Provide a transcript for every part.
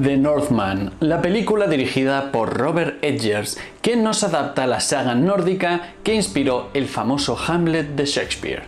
The Northman, la película dirigida por Robert Eggers, que nos adapta a la saga nórdica que inspiró el famoso Hamlet de Shakespeare.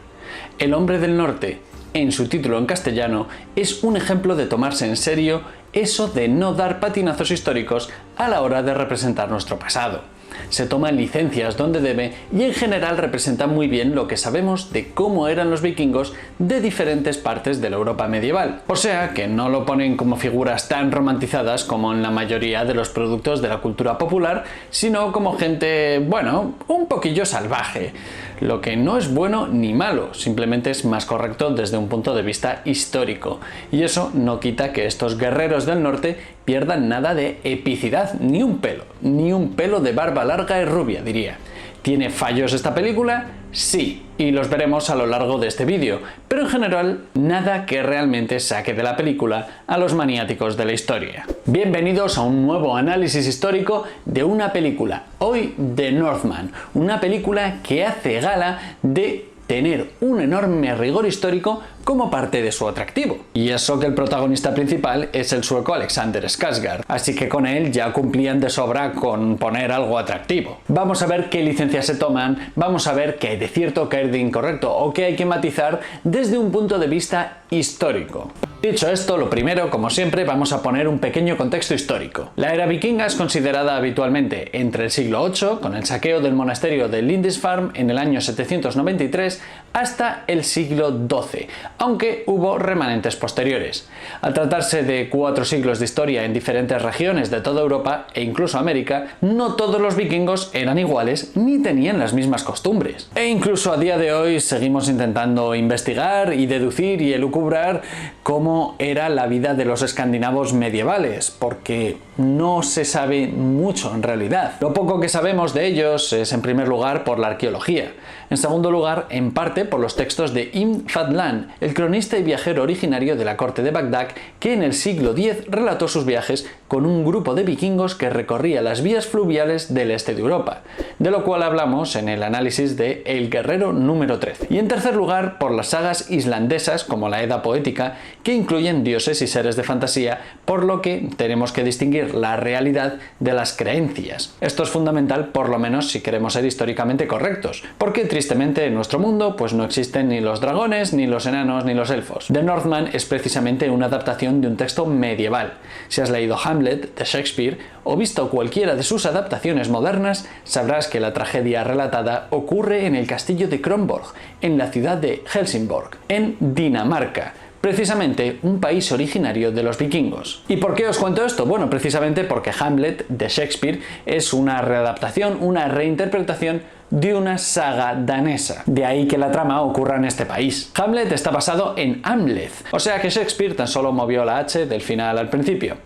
El hombre del norte, en su título en castellano, es un ejemplo de tomarse en serio eso de no dar patinazos históricos a la hora de representar nuestro pasado. Se toman licencias donde debe y en general representa muy bien lo que sabemos de cómo eran los vikingos de diferentes partes de la Europa medieval. O sea que no lo ponen como figuras tan romantizadas como en la mayoría de los productos de la cultura popular, sino como gente, bueno, un poquillo salvaje. Lo que no es bueno ni malo, simplemente es más correcto desde un punto de vista histórico. Y eso no quita que estos guerreros del norte pierdan nada de epicidad, ni un pelo de barba larga y rubia, diría. ¿Tiene fallos esta película? Sí, y los veremos a lo largo de este vídeo, pero en general nada que realmente saque de la película a los maniáticos de la historia. Bienvenidos a un nuevo análisis histórico de una película, hoy The Northman, una película que hace gala de tener un enorme rigor histórico como parte de su atractivo. Y eso que el protagonista principal es el sueco Alexander Skarsgård, así que con él ya cumplían de sobra con poner algo atractivo. Vamos a ver qué licencias se toman, vamos a ver qué hay de cierto, qué hay de incorrecto o qué hay que matizar desde un punto de vista histórico. Dicho esto, lo primero, como siempre, vamos a poner un pequeño contexto histórico. La era vikinga es considerada habitualmente entre el siglo VIII, con el saqueo del monasterio de Lindisfarne en el año 793, hasta el siglo XII, aunque hubo remanentes posteriores. Al tratarse de 4 siglos de historia en diferentes regiones de toda Europa e incluso América, no todos los vikingos eran iguales ni tenían las mismas costumbres. E incluso a día de hoy seguimos intentando investigar y deducir y elucubrar cómo era la vida de los escandinavos medievales, porque no se sabe mucho en realidad. Lo poco que sabemos de ellos es en primer lugar por la arqueología, en segundo lugar en parte por los textos de Ibn Fadlan, el cronista y viajero originario de la corte de Bagdad, que en el siglo X relató sus viajes con un grupo de vikingos que recorría las vías fluviales del este de Europa, de lo cual hablamos en el análisis de El Guerrero número 13. Y en tercer lugar por las sagas islandesas como la Edda poética, que incluyen dioses y seres de fantasía, por lo que tenemos que distinguir la realidad de las creencias. Esto es fundamental, por lo menos si queremos ser históricamente correctos, porque tristemente en nuestro mundo pues no existen ni los dragones, ni los enanos, ni los elfos. The Northman es precisamente una adaptación de un texto medieval. Si has leído Hamlet de Shakespeare o visto cualquiera de sus adaptaciones modernas, sabrás que la tragedia relatada ocurre en el castillo de Kronborg, en la ciudad de Helsingborg, en Dinamarca, precisamente un país originario de los vikingos. ¿Y por qué os cuento esto? Bueno, precisamente porque Hamlet de Shakespeare es una readaptación, una reinterpretación de una saga danesa. De ahí que la trama ocurra en este país. Hamlet está basado en Amleth, o sea que Shakespeare tan solo movió la H del final al principio.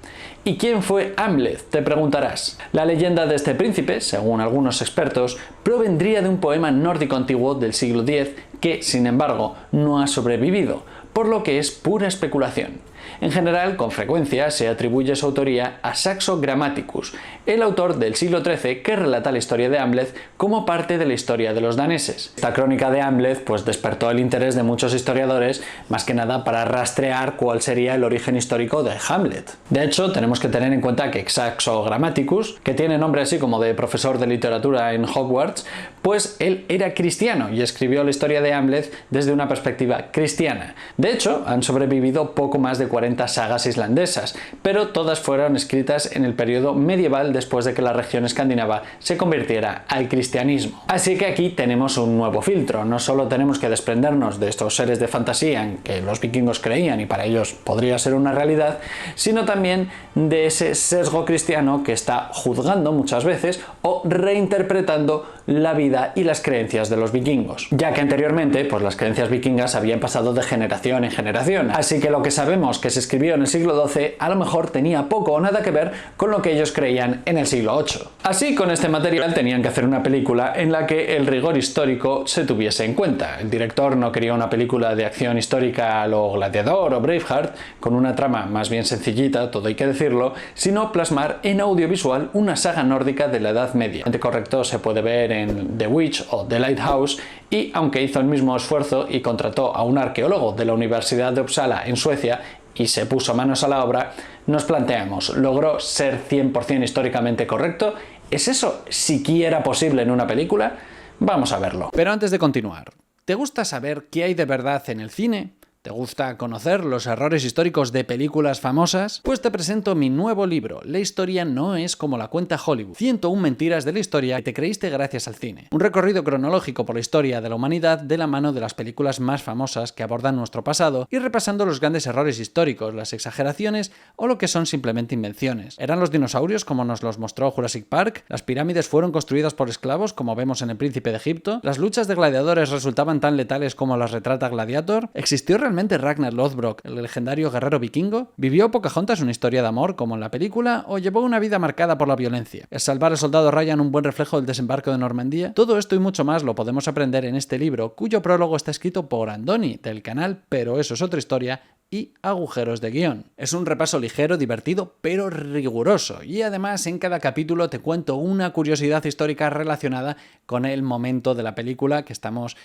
¿Y quién fue Amleth?, te preguntarás. La leyenda de este príncipe, según algunos expertos, provendría de un poema nórdico antiguo del siglo X que, sin embargo, no ha sobrevivido, por lo que es pura especulación. En general, con frecuencia se atribuye su autoría a Saxo Grammaticus, el autor del siglo XIII que relata la historia de Amleth como parte de la historia de los daneses. Esta crónica de Amleth pues despertó el interés de muchos historiadores, más que nada para rastrear cuál sería el origen histórico de Hamlet. De hecho, tenemos que tener en cuenta que Saxo Grammaticus, que tiene nombre así como de profesor de literatura en Hogwarts, pues él era cristiano y escribió la historia de Amleth desde una perspectiva cristiana. De hecho, han sobrevivido poco más de 40 sagas islandesas, pero todas fueron escritas en el periodo medieval después de que la región escandinava se convirtiera al cristianismo. Así que aquí tenemos un nuevo filtro. No solo tenemos que desprendernos de estos seres de fantasía en que los vikingos creían y para ellos podría ser una realidad, sino también de ese sesgo cristiano que está juzgando muchas veces o reinterpretando la vida y las creencias de los vikingos, ya que anteriormente pues las creencias vikingas habían pasado de generación en generación, así que lo que sabemos que se escribió en el siglo XII a lo mejor tenía poco o nada que ver con lo que ellos creían en el siglo VIII. Así, con este material tenían que hacer una película en la que el rigor histórico se tuviese en cuenta. El director no quería una película de acción histórica a lo Gladiador o Braveheart, con una trama más bien sencillita, todo hay que decirlo, sino plasmar en audiovisual una saga nórdica de la Edad Media. El correcto se puede ver en The Witch o The Lighthouse, y aunque hizo el mismo esfuerzo y contrató a un arqueólogo de la Universidad de Uppsala en Suecia y se puso manos a la obra, Nos planteamos, ¿logró ser 100% históricamente correcto? ¿Es eso siquiera posible en una película? Vamos a verlo. Pero antes de continuar, ¿te gusta saber qué hay de verdad en el cine? ¿Te gusta conocer los errores históricos de películas famosas? Pues te presento mi nuevo libro, La historia no es como la cuenta Hollywood. 101 mentiras de la historia que te creíste gracias al cine. Un recorrido cronológico por la historia de la humanidad de la mano de las películas más famosas que abordan nuestro pasado y repasando los grandes errores históricos, las exageraciones o lo que son simplemente invenciones. ¿Eran los dinosaurios como nos los mostró Jurassic Park? ¿Las pirámides fueron construidas por esclavos como vemos en El Príncipe de Egipto? ¿Las luchas de gladiadores resultaban tan letales como las retrata Gladiator? ¿Existió realmente Ragnar Lothbrok, el legendario guerrero vikingo? ¿Vivió Pocahontas una historia de amor como en la película o llevó una vida marcada por la violencia? ¿Es salvar al soldado Ryan un buen reflejo del desembarco de Normandía? Todo esto y mucho más lo podemos aprender en este libro, cuyo prólogo está escrito por Andoni, del canal Pero eso es otra historia y Agujeros de guión. Es un repaso ligero, divertido, pero riguroso, y además en cada capítulo te cuento una curiosidad histórica relacionada con el momento de la película que estamos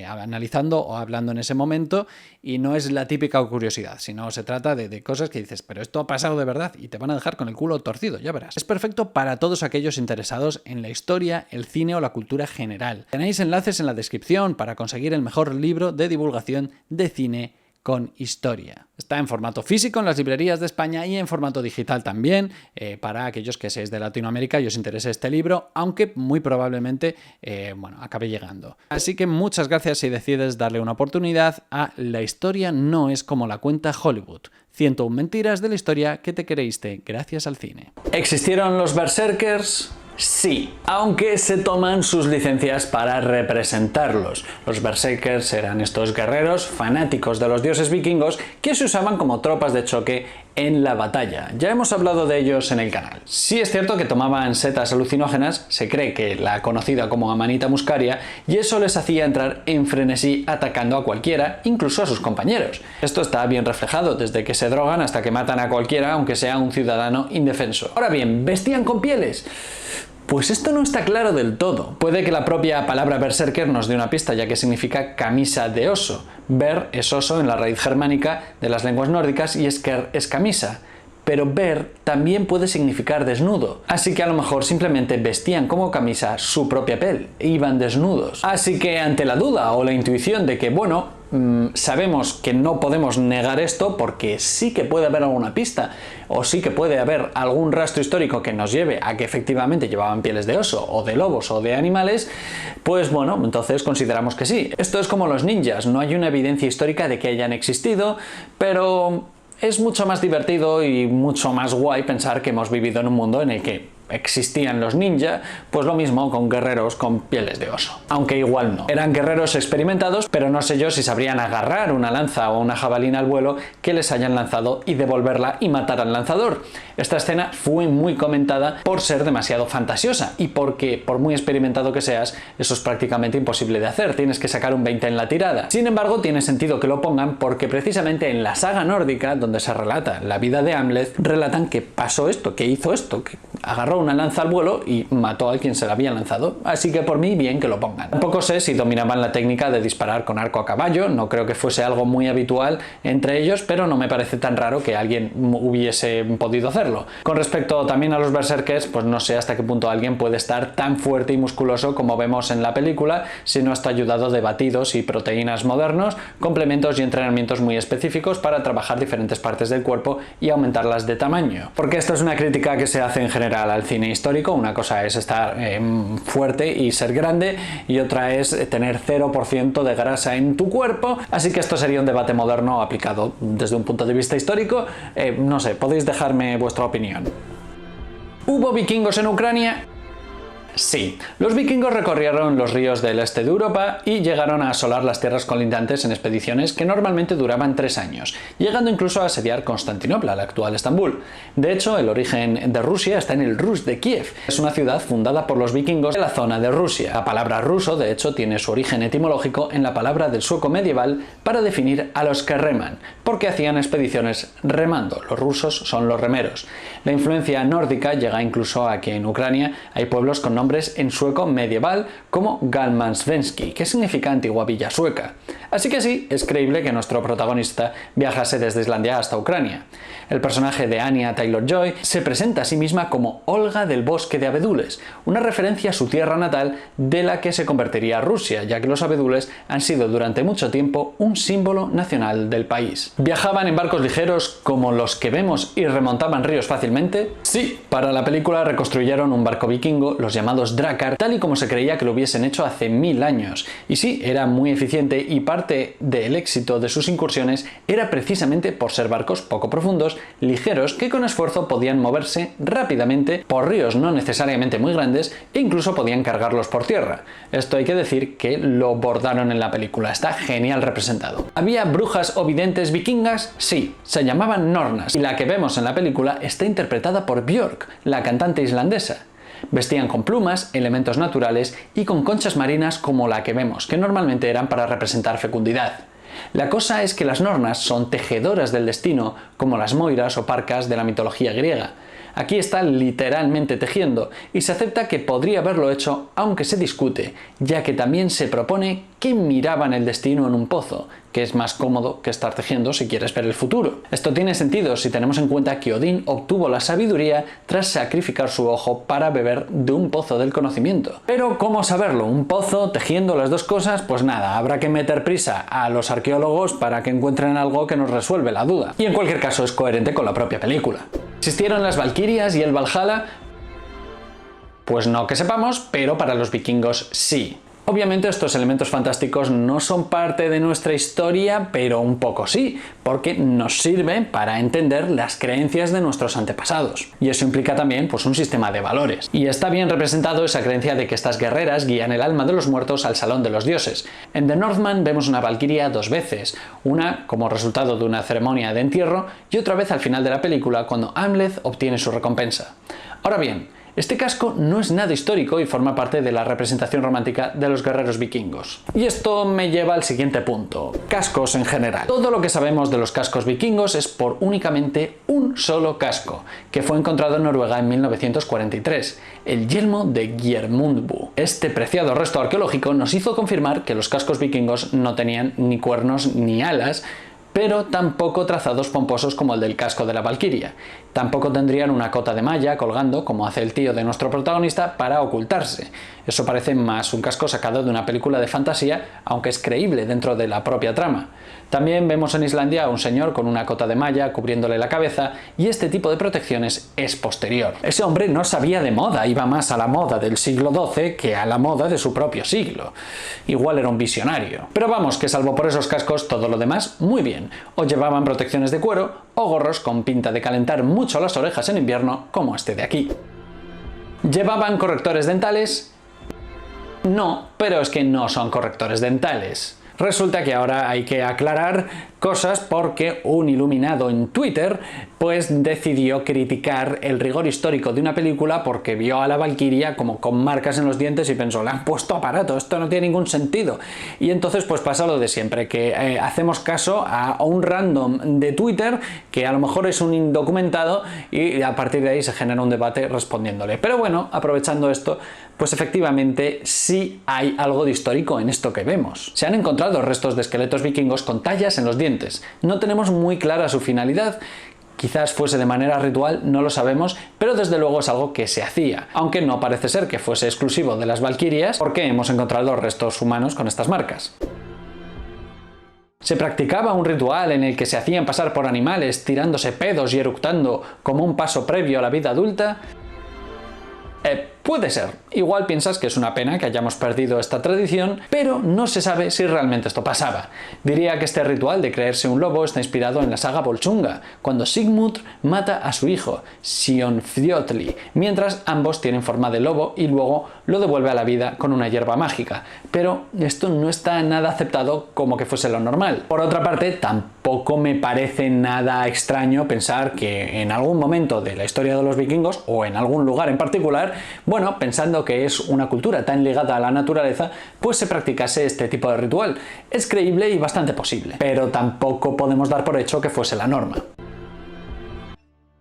analizando o hablando en ese momento, y no es la típica curiosidad, sino se trata de cosas que dices, pero esto ha pasado de verdad, y te van a dejar con el culo torcido, ya verás. Es perfecto para todos aquellos interesados en la historia, el cine o la cultura general. Tenéis enlaces en la descripción para conseguir el mejor libro de divulgación de cine con historia. Está en formato físico en las librerías de España y en formato digital también, para aquellos que seáis de Latinoamérica y os interese este libro, aunque muy probablemente acabe llegando. Así que muchas gracias si decides darle una oportunidad a La historia no es como la cuenta Hollywood. 101 mentiras de la historia que te creíste gracias al cine. ¿Existieron los berserkers? Sí, aunque se toman sus licencias para representarlos. Los berserkers eran estos guerreros fanáticos de los dioses vikingos que se usaban como tropas de choque en la batalla. Ya hemos hablado de ellos en el canal. Sí es cierto que tomaban setas alucinógenas, se cree que la conocida como Amanita muscaria, y eso les hacía entrar en frenesí atacando a cualquiera, incluso a sus compañeros. Esto está bien reflejado, desde que se drogan hasta que matan a cualquiera, aunque sea un ciudadano indefenso. Ahora bien, ¿vestían con pieles? Pues esto no está claro del todo. Puede que la propia palabra berserker nos dé una pista, ya que significa camisa de oso. Ber es oso en la raíz germánica de las lenguas nórdicas y sker es camisa. Pero ber también puede significar desnudo, así que a lo mejor simplemente vestían como camisa su propia piel, iban desnudos. Así que ante la duda o la intuición de que, bueno, sabemos que no podemos negar esto porque sí que puede haber alguna pista o sí que puede haber algún rastro histórico que nos lleve a que efectivamente llevaban pieles de oso o de lobos o de animales, pues bueno, entonces consideramos que sí. Esto es como los ninjas, no hay una evidencia histórica de que hayan existido, pero es mucho más divertido y mucho más guay pensar que hemos vivido en un mundo en el que existían los ninja, pues lo mismo con guerreros con pieles de oso. Aunque igual no. Eran guerreros experimentados, pero no sé yo si sabrían agarrar una lanza o una jabalina al vuelo que les hayan lanzado y devolverla y matar al lanzador. Esta escena fue muy comentada por ser demasiado fantasiosa y porque, por muy experimentado que seas, eso es prácticamente imposible de hacer. Tienes que sacar un 20 en la tirada. Sin embargo, tiene sentido que lo pongan porque precisamente en la saga nórdica, donde se relata la vida de Hamlet, relatan que pasó esto, que hizo esto, que agarró una lanza al vuelo y mató a quien se la había lanzado, así que por mí bien que lo pongan. Tampoco sé si dominaban la técnica de disparar con arco a caballo, no creo que fuese algo muy habitual entre ellos, pero no me parece tan raro que alguien hubiese podido hacerlo. Con respecto también a los berserkers, pues no sé hasta qué punto alguien puede estar tan fuerte y musculoso como vemos en la película, si no está ayudado de batidos y proteínas modernos, complementos y entrenamientos muy específicos para trabajar diferentes partes del cuerpo y aumentarlas de tamaño. Porque esto es una crítica que se hace en general al cine histórico. Una cosa es estar fuerte y ser grande y otra es tener 0% de grasa en tu cuerpo, así que esto sería un debate moderno aplicado desde un punto de vista histórico. No sé, podéis dejarme vuestra opinión. ¿Hubo vikingos en Ucrania? Sí, los vikingos recorrieron los ríos del este de Europa y llegaron a asolar las tierras colindantes en expediciones que normalmente duraban 3 años, llegando incluso a asediar Constantinopla, la actual Estambul. De hecho, el origen de Rusia está en el Rus de Kiev. Es una ciudad fundada por los vikingos de la zona de Rusia. La palabra ruso, de hecho, tiene su origen etimológico en la palabra del sueco medieval para definir a los que reman, porque hacían expediciones remando. Los rusos son los remeros. La influencia nórdica llega incluso a que en Ucrania hay pueblos con nombres en sueco medieval como Galmansvenski, que significa antigua villa sueca. Así que sí, es creíble que nuestro protagonista viajase desde Islandia hasta Ucrania. El personaje de Anya Taylor-Joy se presenta a sí misma como Olga del Bosque de Abedules, una referencia a su tierra natal de la que se convertiría Rusia, ya que los abedules han sido durante mucho tiempo un símbolo nacional del país. ¿Viajaban en barcos ligeros como los que vemos y remontaban ríos fácilmente? Sí, para la película reconstruyeron un barco vikingo, los llamados Drakkar, tal y como se creía que lo hubiesen hecho hace 1000 años. Y sí, era muy eficiente y parte del éxito de sus incursiones era precisamente por ser barcos poco profundos, ligeros, que con esfuerzo podían moverse rápidamente por ríos no necesariamente muy grandes e incluso podían cargarlos por tierra. Esto hay que decir que lo bordaron en la película, está genial representado. ¿Había brujas o videntes vikingas? Sí, se llamaban Nornas y la que vemos en la película está interpretada por Björk, la cantante islandesa. Vestían con plumas, elementos naturales y con conchas marinas como la que vemos, que normalmente eran para representar fecundidad. La cosa es que las Nornas son tejedoras del destino, como las Moiras o Parcas de la mitología griega. Aquí está literalmente tejiendo, y se acepta que podría haberlo hecho, aunque se discute, ya que también se propone que miraban el destino en un pozo, que es más cómodo que estar tejiendo si quieres ver el futuro. Esto tiene sentido si tenemos en cuenta que Odín obtuvo la sabiduría tras sacrificar su ojo para beber de un pozo del conocimiento. Pero ¿cómo saberlo? ¿Un pozo tejiendo las dos cosas? Pues nada, habrá que meter prisa a los arqueólogos para que encuentren algo que nos resuelve la duda. Y en cualquier caso es coherente con la propia película. ¿Existieron las Valquirias y el Valhalla? Pues no que sepamos, pero para los vikingos sí. Obviamente estos elementos fantásticos no son parte de nuestra historia, pero un poco sí, porque nos sirven para entender las creencias de nuestros antepasados. Y eso implica también pues, un sistema de valores. Y está bien representado esa creencia de que estas guerreras guían el alma de los muertos al salón de los dioses. En The Northman vemos una valquiria dos veces, una como resultado de una ceremonia de entierro y otra vez al final de la película cuando Amleth obtiene su recompensa. Ahora bien, este casco no es nada histórico y forma parte de la representación romántica de los guerreros vikingos. Y esto me lleva al siguiente punto: cascos en general. Todo lo que sabemos de los cascos vikingos es por únicamente un solo casco, que fue encontrado en Noruega en 1943, el yelmo de Geirmundbu. Este preciado resto arqueológico nos hizo confirmar que los cascos vikingos no tenían ni cuernos ni alas, pero tampoco trazados pomposos como el del casco de la Valquiria. Tampoco tendrían una cota de malla colgando, como hace el tío de nuestro protagonista, para ocultarse. Eso parece más un casco sacado de una película de fantasía, aunque es creíble dentro de la propia trama. También vemos en Islandia a un señor con una cota de malla cubriéndole la cabeza, y este tipo de protecciones es posterior. Ese hombre no sabía de moda, iba más a la moda del siglo XII que a la moda de su propio siglo. Igual era un visionario. Pero vamos, que salvo por esos cascos, todo lo demás, muy bien. O llevaban protecciones de cuero, o gorros con pinta de calentar mucho las orejas en invierno, como este de aquí. ¿Llevaban correctores dentales? No, pero es que no son correctores dentales. Resulta que ahora hay que aclarar cosas porque un iluminado en Twitter pues decidió criticar el rigor histórico de una película porque vio a la Valquiria como con marcas en los dientes y pensó, le han puesto aparato, esto no tiene ningún sentido. Y entonces pues pasa lo de siempre, que hacemos caso a un random de Twitter que a lo mejor es un indocumentado y a partir de ahí se genera un debate respondiéndole. Pero bueno, aprovechando esto, pues efectivamente sí hay algo de histórico en esto que vemos. Se han encontrado restos de esqueletos vikingos con tallas en los dientes. No tenemos muy clara su finalidad. Quizás fuese de manera ritual, no lo sabemos, pero desde luego es algo que se hacía, aunque no parece ser que fuese exclusivo de las Valquirias, porque hemos encontrado restos humanos con estas marcas. ¿Se practicaba un ritual en el que se hacían pasar por animales, tirándose pedos y eructando como un paso previo a la vida adulta? Puede ser. Igual piensas que es una pena que hayamos perdido esta tradición, pero no se sabe si realmente esto pasaba. Diría que este ritual de creerse un lobo está inspirado en la saga Volsunga, cuando Sigmund mata a su hijo, Sionfjotli, mientras ambos tienen forma de lobo y luego lo devuelve a la vida con una hierba mágica. Pero esto no está nada aceptado como que fuese lo normal. Por otra parte, tampoco me parece nada extraño pensar que en algún momento de la historia de los vikingos, o en algún lugar en particular, bueno, pensando que es una cultura tan ligada a la naturaleza, pues se practicase este tipo de ritual. Es creíble y bastante posible, pero tampoco podemos dar por hecho que fuese la norma.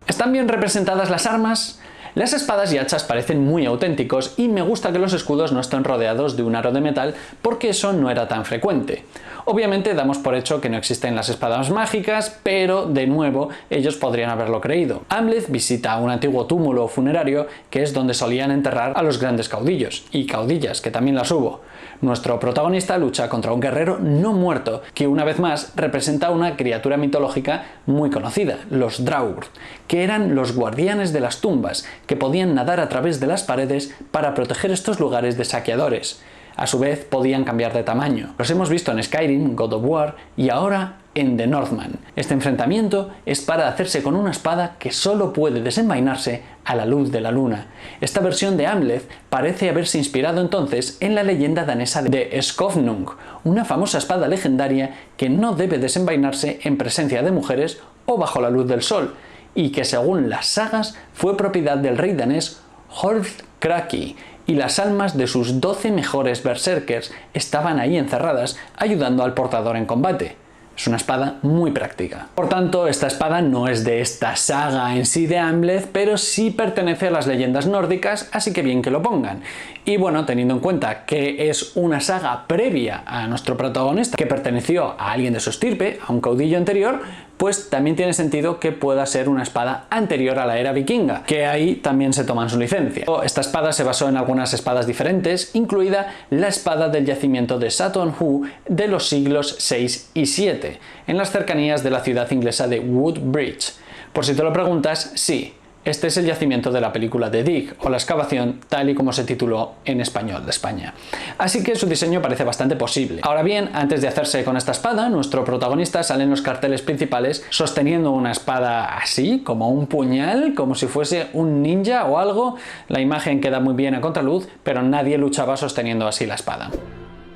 ¿Están bien representadas las armas? Las espadas y hachas parecen muy auténticos y me gusta que los escudos no estén rodeados de un aro de metal porque eso no era tan frecuente. Obviamente damos por hecho que no existen las espadas mágicas, pero de nuevo ellos podrían haberlo creído. Amleth visita un antiguo túmulo funerario que es donde solían enterrar a los grandes caudillos, y caudillas, que también las hubo. Nuestro protagonista lucha contra un guerrero no muerto, que una vez más representa una criatura mitológica muy conocida, los Draugr, que eran los guardianes de las tumbas, que podían nadar a través de las paredes para proteger estos lugares de saqueadores. A su vez podían cambiar de tamaño. Los hemos visto en Skyrim, God of War y ahora en The Northman. Este enfrentamiento es para hacerse con una espada que solo puede desenvainarse a la luz de la luna. Esta versión de Amleth parece haberse inspirado entonces en la leyenda danesa de Skofnung, una famosa espada legendaria que no debe desenvainarse en presencia de mujeres o bajo la luz del sol, y que según las sagas fue propiedad del rey danés Horth Kraki, y las almas de sus 12 mejores berserkers estaban ahí encerradas ayudando al portador en combate. Es una espada muy práctica. Por tanto, esta espada no es de esta saga en sí de Amleth, pero sí pertenece a las leyendas nórdicas, así que bien que lo pongan. Y bueno, teniendo en cuenta que es una saga previa a nuestro protagonista, que perteneció a alguien de su estirpe, a un caudillo anterior, pues también tiene sentido que pueda ser una espada anterior a la era vikinga, que ahí también se toman su licencia. Esta espada se basó en algunas espadas diferentes, incluida la espada del yacimiento de Sutton Hoo de los siglos VI y VII, en las cercanías de la ciudad inglesa de Woodbridge. Por si te lo preguntas, sí. Este es el yacimiento de la película The Dig, o la excavación, tal y como se tituló en español de España. Así que su diseño parece bastante posible. Ahora bien, antes de hacerse con esta espada, nuestro protagonista sale en los carteles principales sosteniendo una espada así, como un puñal, como si fuese un ninja o algo. La imagen queda muy bien a contraluz, pero nadie luchaba sosteniendo así la espada.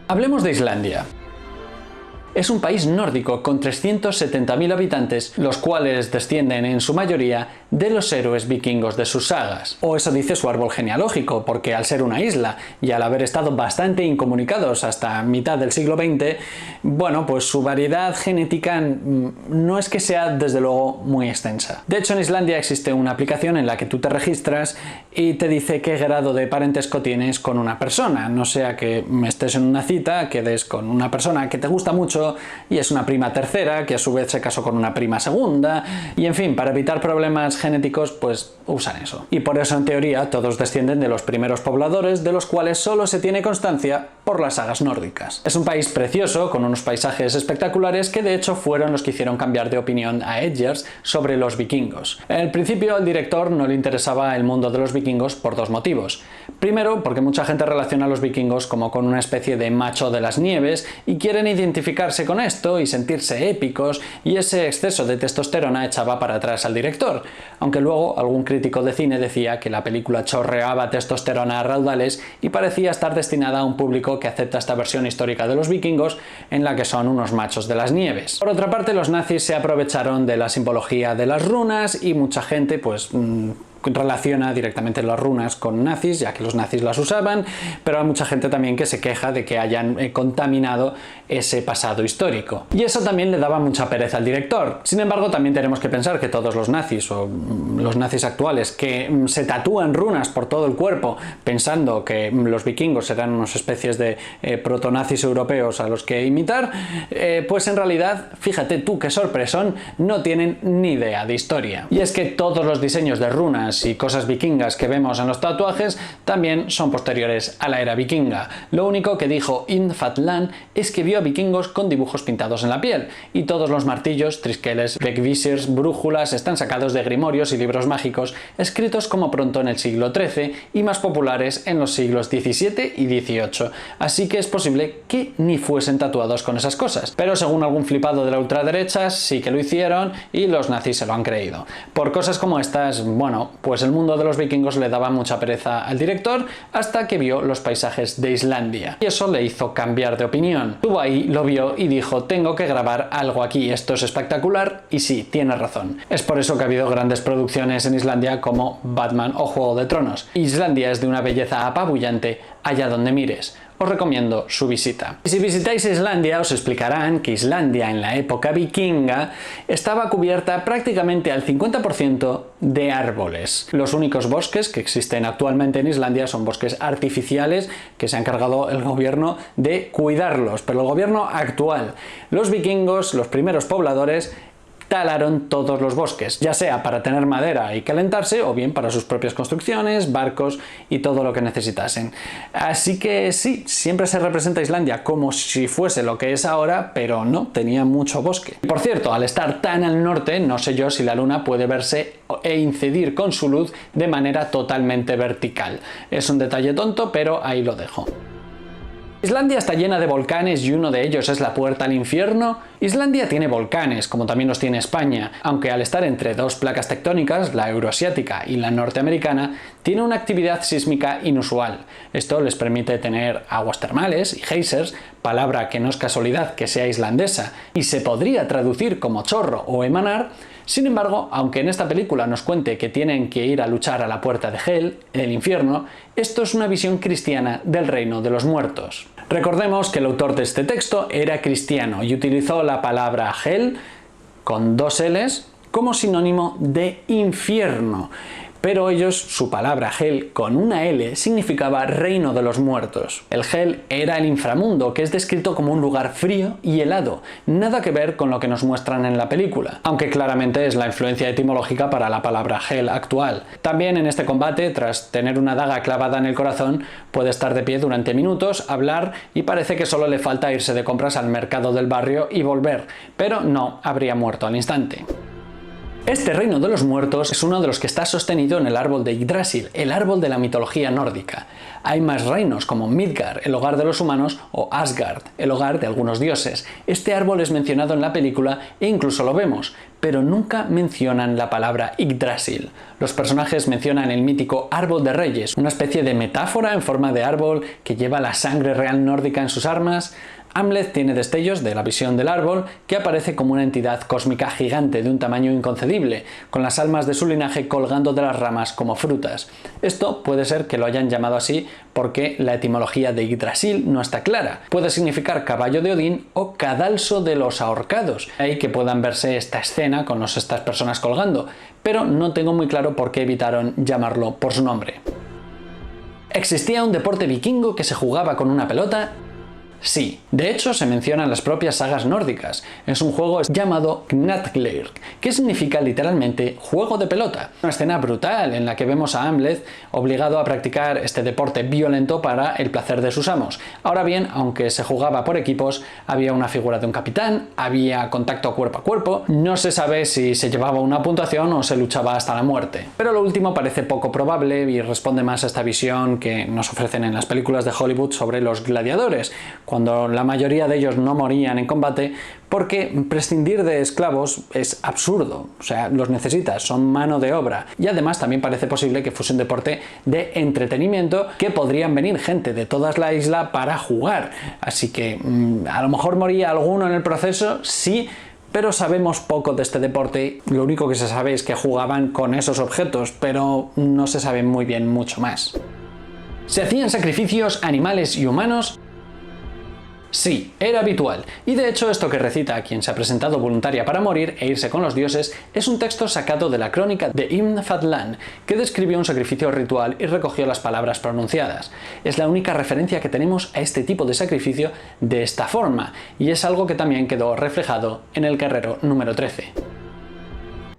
Hablemos de Islandia. Es un país nórdico con 370.000 habitantes, los cuales descienden en su mayoría de los héroes vikingos de sus sagas. O eso dice su árbol genealógico, porque al ser una isla y al haber estado bastante incomunicados hasta mitad del siglo XX, bueno, pues su variedad genética no es que sea desde luego muy extensa. De hecho, en Islandia existe una aplicación en la que tú te registras y te dice qué grado de parentesco tienes con una persona, no sea que estés en una cita, quedes con una persona que te gusta mucho y es una prima tercera, que a su vez se casó con una prima segunda, y en fin, para evitar problemas genéticos, pues usan eso. Y por eso, en teoría, todos descienden de los primeros pobladores, de los cuales solo se tiene constancia por las sagas nórdicas. Es un país precioso, con unos paisajes espectaculares, que de hecho fueron los que hicieron cambiar de opinión a Eggers sobre los vikingos. En principio, al director no le interesaba el mundo de los vikingos por dos motivos. Primero, porque mucha gente relaciona a los vikingos como con una especie de macho de las nieves, y quieren identificarse con esto y sentirse épicos, y ese exceso de testosterona echaba para atrás al director, aunque luego algún crítico de cine decía que la película chorreaba testosterona a raudales y parecía estar destinada a un público que acepta esta versión histórica de los vikingos en la que son unos machos de las nieves. Por otra parte, los nazis se aprovecharon de la simbología de las runas y mucha gente pues relaciona directamente las runas con nazis, ya que los nazis las usaban, pero hay mucha gente también que se queja de que hayan contaminado ese pasado histórico. Y eso también le daba mucha pereza al director. Sin embargo, también tenemos que pensar que todos los nazis, o los nazis actuales, que se tatúan runas por todo el cuerpo, pensando que los vikingos eran unas especies de protonazis europeos a los que imitar, pues en realidad, fíjate tú qué sorpresón, no tienen ni idea de historia. Y es que todos los diseños de runas y cosas vikingas que vemos en los tatuajes también son posteriores a la era vikinga. Lo único que dijo Indfatland es que vio a vikingos con dibujos pintados en la piel, y todos los martillos, triskeles, vegvisirs, brújulas están sacados de grimorios y libros mágicos escritos como pronto en el siglo XIII y más populares en los siglos XVII y XVIII, así que es posible que ni fuesen tatuados con esas cosas, pero según algún flipado de la ultraderecha sí que lo hicieron y los nazis se lo han creído. Por cosas como estas, bueno, pues el mundo de los vikingos le daba mucha pereza al director hasta que vio los paisajes de Islandia, y eso le hizo cambiar de opinión. Estuvo ahí, lo vio y dijo: tengo que grabar algo aquí, esto es espectacular, y sí, tiene razón. Es por eso que ha habido grandes producciones en Islandia como Batman o Juego de Tronos. Islandia es de una belleza apabullante allá donde mires. os recomiendo su visita. Y si visitáis Islandia, os explicarán que Islandia en la época vikinga estaba cubierta prácticamente al 50% de árboles. Los únicos bosques que existen actualmente en Islandia son bosques artificiales que se ha encargado el gobierno de cuidarlos, pero el gobierno actual. Los vikingos, los primeros pobladores, talaron todos los bosques, ya sea para tener madera y calentarse o bien para sus propias construcciones, barcos y todo lo que necesitasen. Así que sí, siempre se representa a Islandia como si fuese lo que es ahora, pero no, tenía mucho bosque. Por cierto, al estar tan al norte, no sé yo si la luna puede verse e incidir con su luz de manera totalmente vertical. Es un detalle tonto, pero ahí lo dejo. Islandia está llena de volcanes y uno de ellos es la puerta al infierno. Islandia tiene volcanes, como también los tiene España, aunque al estar entre dos placas tectónicas, la euroasiática y la norteamericana, tiene una actividad sísmica inusual. Esto les permite tener aguas termales y geysers, palabra que no es casualidad que sea islandesa y se podría traducir como chorro o emanar. Sin embargo, aunque en esta película nos cuente que tienen que ir a luchar a la puerta de Hel, el infierno, esto es una visión cristiana del reino de los muertos. Recordemos que el autor de este texto era cristiano y utilizó la palabra Hel, con dos L's, como sinónimo de infierno. Pero ellos, su palabra Hel con una L significaba reino de los muertos. El Hel era el inframundo, que es descrito como un lugar frío y helado, nada que ver con lo que nos muestran en la película, aunque claramente es la influencia etimológica para la palabra Hel actual. También en este combate, tras tener una daga clavada en el corazón, puede estar de pie durante minutos, hablar y parece que solo le falta irse de compras al mercado del barrio y volver, pero no, habría muerto al instante. Este reino de los muertos es uno de los que está sostenido en el árbol de Yggdrasil, el árbol de la mitología nórdica. Hay más reinos como Midgard, el hogar de los humanos, o Asgard, el hogar de algunos dioses. Este árbol es mencionado en la película e incluso lo vemos, pero nunca mencionan la palabra Yggdrasil. Los personajes mencionan el mítico árbol de reyes, una especie de metáfora en forma de árbol que lleva la sangre real nórdica en sus armas. Hamlet tiene destellos de la visión del árbol, que aparece como una entidad cósmica gigante de un tamaño inconcebible, con las almas de su linaje colgando de las ramas como frutas. Esto puede ser que lo hayan llamado así porque la etimología de Yggdrasil no está clara. Puede significar caballo de Odín o cadalso de los ahorcados. Ahí que puedan verse esta escena con estas personas colgando, pero no tengo muy claro por qué evitaron llamarlo por su nombre. ¿Existía un deporte vikingo que se jugaba con una pelota? Sí, de hecho se menciona en las propias sagas nórdicas. Es un juego llamado Knatglir, que significa literalmente juego de pelota. Una escena brutal en la que vemos a Hamlet obligado a practicar este deporte violento para el placer de sus amos. Ahora bien, aunque se jugaba por equipos, había una figura de un capitán, había contacto cuerpo a cuerpo, no se sabe si se llevaba una puntuación o se luchaba hasta la muerte. Pero lo último parece poco probable y responde más a esta visión que nos ofrecen en las películas de Hollywood sobre los gladiadores, cuando la mayoría de ellos no morían en combate, porque prescindir de esclavos es absurdo, o sea, los necesitas, son mano de obra, y además también parece posible que fuese un deporte de entretenimiento, que podrían venir gente de toda la isla para jugar, así que a lo mejor moría alguno en el proceso, sí, pero sabemos poco de este deporte. Lo único que se sabe es que jugaban con esos objetos, pero no se sabe muy bien mucho más. ¿Se hacían sacrificios animales y humanos? Sí, era habitual, y de hecho esto que recita quien se ha presentado voluntaria para morir e irse con los dioses es un texto sacado de la crónica de Ibn Fadlan, que describió un sacrificio ritual y recogió las palabras pronunciadas. Es la única referencia que tenemos a este tipo de sacrificio de esta forma, y es algo que también quedó reflejado en el guerrero número 13.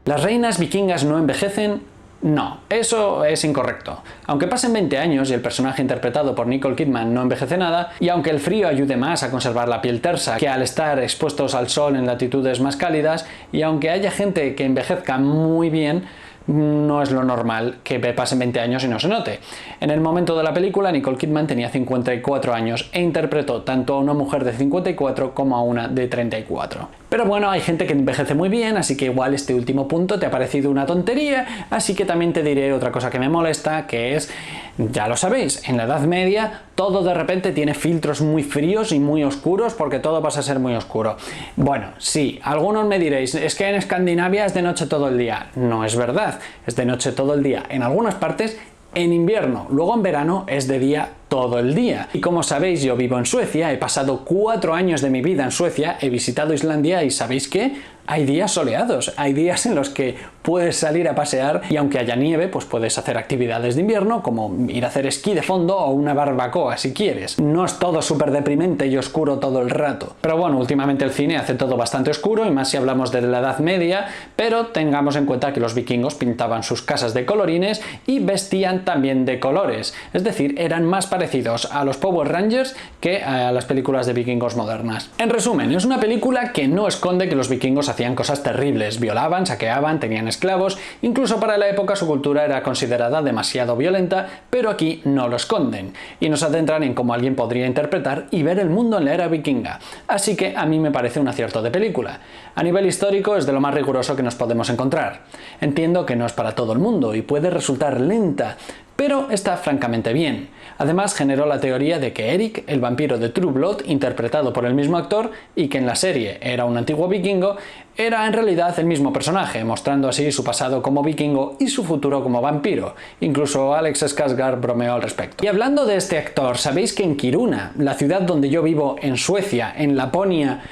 ¿Las reinas vikingas no envejecen? No, eso es incorrecto. Aunque pasen 20 años y el personaje interpretado por Nicole Kidman no envejece nada, y aunque el frío ayude más a conservar la piel tersa que al estar expuestos al sol en latitudes más cálidas, y aunque haya gente que envejezca muy bien, no es lo normal que pasen 20 años y no se note. En el momento de la película, Nicole Kidman tenía 54 años e interpretó tanto a una mujer de 54 como a una de 34. Pero bueno, hay gente que envejece muy bien, así que igual este último punto te ha parecido una tontería, así que también te diré otra cosa que me molesta, que es, ya lo sabéis, en la Edad Media todo de repente tiene filtros muy fríos y muy oscuros porque todo pasa a ser muy oscuro. Bueno, sí, algunos me diréis, es que en Escandinavia es de noche todo el día. No es verdad, es de noche todo el día en algunas partes, en invierno, luego en verano es de día todo el día. Y como sabéis, yo vivo en Suecia, he pasado 4 años de mi vida en Suecia, he visitado Islandia y ¿sabéis qué? Hay días soleados, hay días en los que puedes salir a pasear y aunque haya nieve, pues puedes hacer actividades de invierno como ir a hacer esquí de fondo o una barbacoa si quieres. No es todo súper deprimente y oscuro todo el rato. Pero bueno, últimamente el cine hace todo bastante oscuro y más si hablamos de la Edad Media, pero tengamos en cuenta que los vikingos pintaban sus casas de colorines y vestían también de colores. Es decir, eran más parecidos a los Power Rangers que a las películas de vikingos modernas. En resumen, es una película que no esconde que los vikingos hacían cosas terribles, violaban, saqueaban, tenían esclavos, incluso para la época su cultura era considerada demasiado violenta, pero aquí no lo esconden, y nos adentran en cómo alguien podría interpretar y ver el mundo en la era vikinga, así que a mí me parece un acierto de película. A nivel histórico es de lo más riguroso que nos podemos encontrar. Entiendo que no es para todo el mundo y puede resultar lenta, pero está francamente bien. Además generó la teoría de que Eric, el vampiro de True Blood, interpretado por el mismo actor y que en la serie era un antiguo vikingo, era en realidad el mismo personaje, mostrando así su pasado como vikingo y su futuro como vampiro. Incluso Alex Skarsgård bromeó al respecto. Y hablando de este actor, ¿sabéis que en Kiruna, la ciudad donde yo vivo en Suecia, en Laponia,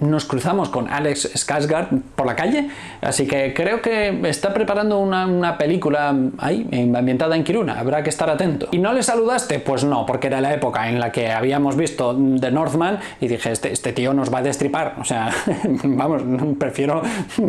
nos cruzamos con Alex Skarsgård por la calle? Así que creo que está preparando una película ahí, ambientada en Kiruna, habrá que estar atento. ¿Y no le saludaste? Pues no, porque era la época en la que habíamos visto The Northman y dije, este tío nos va a destripar, o sea, vamos, prefiero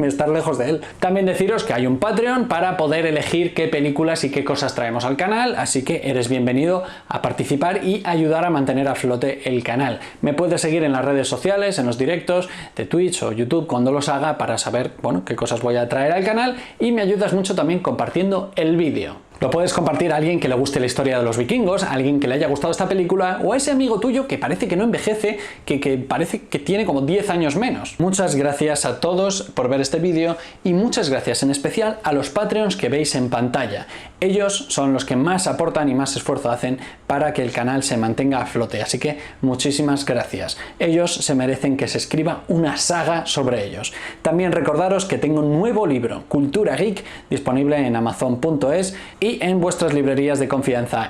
estar lejos de él. También deciros que hay un Patreon para poder elegir qué películas y qué cosas traemos al canal, así que eres bienvenido a participar y ayudar a mantener a flote el canal. Me puedes seguir en las redes sociales, en los directos de Twitch o YouTube cuando los haga para saber, bueno, qué cosas voy a traer al canal, y me ayudas mucho también compartiendo el vídeo. Lo puedes compartir a alguien que le guste la historia de los vikingos, a alguien que le haya gustado esta película o a ese amigo tuyo que parece que no envejece, que parece que tiene como 10 años menos. Muchas gracias a todos por ver este vídeo y muchas gracias en especial a los Patreons que veis en pantalla. Ellos son los que más aportan y más esfuerzo hacen para que el canal se mantenga a flote, así que muchísimas gracias. Ellos se merecen que se escriba una saga sobre ellos. También recordaros que tengo un nuevo libro, Cultura Geek, disponible en Amazon.es y en vuestras librerías de confianza